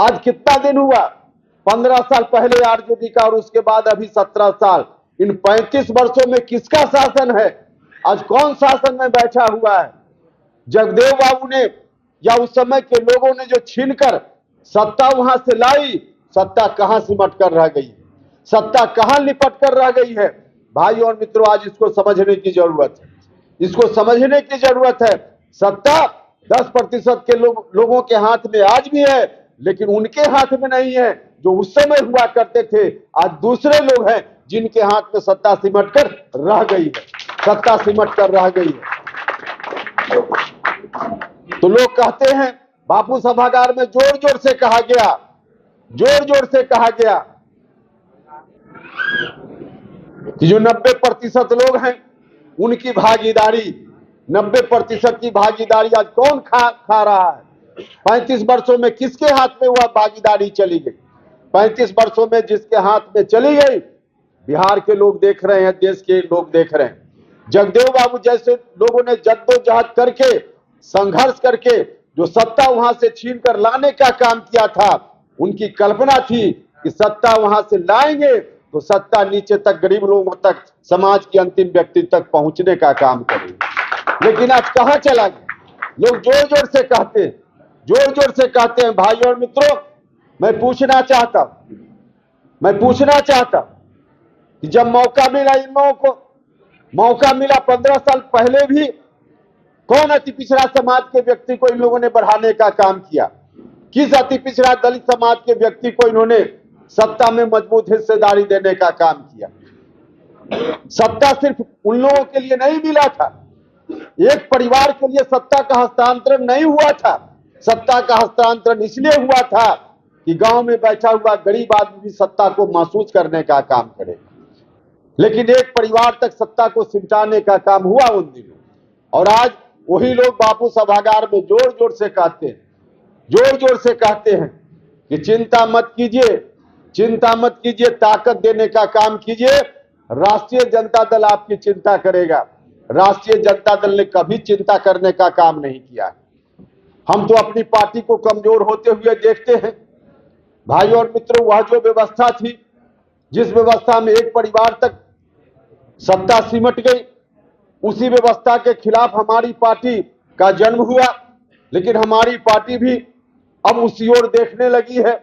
आज कितना दिन हुआ? 15 साल पहले आरजेडी का और उसके बाद अभी 17 साल। इन 35 वर्षों में किसका शासन है? आज कौन शासन में बैठा हुआ है? जगदेव बाबू ने या उस समय के लोगों ने जो छीनकर सत्ता वहां से लाई, सत्ता कहां सिमट कर रह गई, सत्ता कहां लिपट कर रह गई है? भाई और मित्रों, आज इसको समझने की जरूरत है, इसको समझने की जरूरत है। सत्ता 10% के लोगों के हाथ में आज भी है, लेकिन उनके हाथ में नहीं है जो उस समय हुआ करते थे। आज दूसरे लोग हैं जिनके हाथ में सत्ता सिमट कर रह गई है, सत्ता सिमट कर रह गई है। तो लोग कहते हैं, बापू सभागार में जोर जोर से कहा गया, जोर जोर से कहा गया कि जो 90% लोग हैं उनकी भागीदारी, 90% की भागीदारी आज कौन खा रहा है? 35 वर्षों में किसके हाथ में वह भागीदारी चली गई? 35 वर्षों में जिसके हाथ में चली गई, बिहार के लोग देख रहे हैं, देश के लोग देख रहे हैं। जगदेव बाबू जैसे लोगों ने जद्दोजहद करके, संघर्ष करके जो सत्ता वहां से छीन कर लाने का काम किया था, उनकी कल्पना थी कि सत्ता वहां से लाएंगे तो सत्ता नीचे तक, गरीब लोगों तक, समाज के अंतिम व्यक्ति तक पहुंचने का काम करेंगे। लेकिन आज कहां चला गया? लोग जोर जोर से कहते हैं, जोर जोर से कहते हैं। भाई और मित्रों, मैं पूछना चाहता कि जब मौका मिला, इन लोगों को मौका मिला 15 साल पहले भी, कौन अति पिछड़ा समाज के व्यक्ति को इन लोगों ने बढ़ाने का काम किया? किस अति पिछड़ा दलित समाज के व्यक्ति को इन्होंने सत्ता में मजबूत हिस्सेदारी देने का काम किया? सत्ता सिर्फ उन लोगों के लिए नहीं मिला था, एक परिवार के लिए सत्ता का हस्तांतरण नहीं हुआ था। सत्ता का हस्तांतरण इसलिए हुआ था कि गांव में बैठा हुआ गरीब आदमी भी सत्ता को महसूस करने का काम करे। लेकिन एक परिवार तक सत्ता को सिमटाने का काम हुआ उन दिनों। और आज वही लोग बापू सभागार में जोर जोर से कहते हैं, जोर जोर से कहते हैं कि चिंता मत कीजिए, चिंता मत कीजिए, ताकत देने का काम कीजिए, राष्ट्रीय जनता दल आपकी चिंता करेगा। राष्ट्रीय जनता दल ने कभी चिंता करने का काम नहीं किया। हम तो अपनी पार्टी को कमजोर होते हुए देखते हैं। भाई और मित्रों, वह जो व्यवस्था थी, जिस व्यवस्था में एक परिवार तक सत्ता सिमट गई, उसी व्यवस्था के खिलाफ हमारी पार्टी का जन्म हुआ। लेकिन हमारी पार्टी भी अब उसी ओर देखने लगी है।